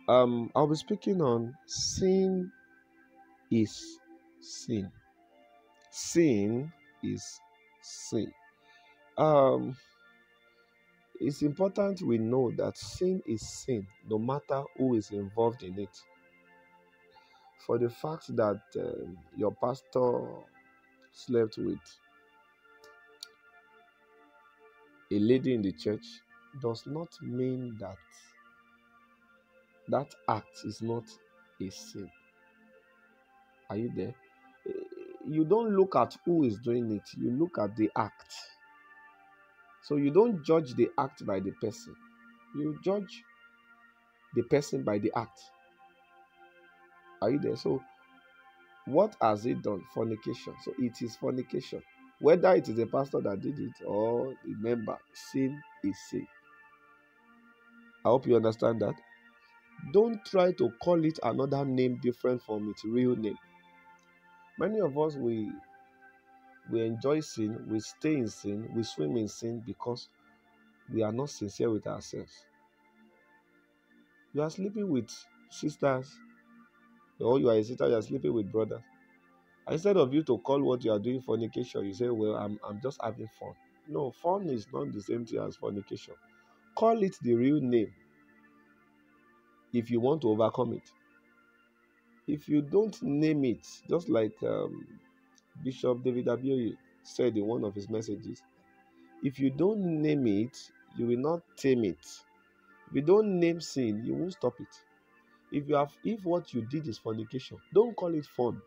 I'll be speaking on sin is sin. Sin is sin. Um, it's important we know that sin is sin, no matter who is involved in it. For the fact that your pastor slept with a lady in the church does not mean that that act is not a sin. Are you there? You don't look at who is doing it, you look at the act. So you don't judge the act by the person, you judge the person by the act. Are you there? So what has it done? Fornication. So it is fornication. Whether it is a pastor that did it or the member, sin is sin. I hope you understand that. Don't try to call it another name different from its real name. Many of us, we enjoy sin, we stay in sin, we swim in sin because we are not sincere with ourselves. You are sleeping with sisters, or you are a sister, you are sleeping with brothers. Instead of you to call what you are doing fornication, you say, well, I'm just having fun. No, fun is not the same thing as fornication. Call it the real name if you want to overcome it. If you don't name it, just like Bishop David Abioye said in one of his messages, if you don't name it, you will not tame it. If you don't name sin, you won't stop it. If what you did is fornication, don't call it fun.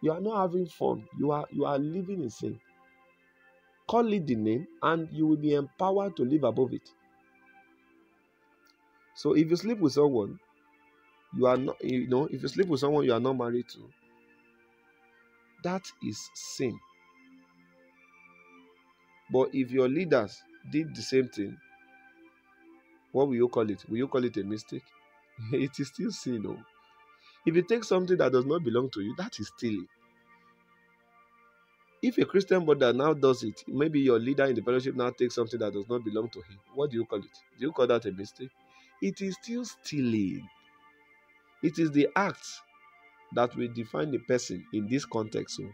You are not having fun. You are living in sin. Call it the name, and you will be empowered to live above it. So if you sleep with someone, you are not, if you sleep with someone you are not married to, that is sin. But if your leaders did the same thing, what will you call it? Will you call it a mistake? It is still sin. Oh. If you take something that does not belong to you, that is stealing. If a Christian brother now does it, maybe your leader in the fellowship now takes something that does not belong to him, what do you call it? Do you call that a mistake? It is still stealing. It is the act that will define the person in this context. So,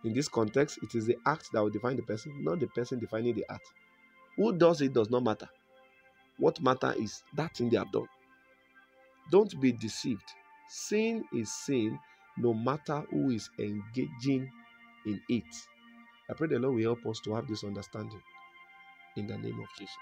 in this context, it is the act that will define the person, not the person defining the act. Who does it does not matter. What matters is that thing they have done. Don't be deceived. Sin is sin no matter who is engaging in it. I pray the Lord will help us to have this understanding in the name of Jesus.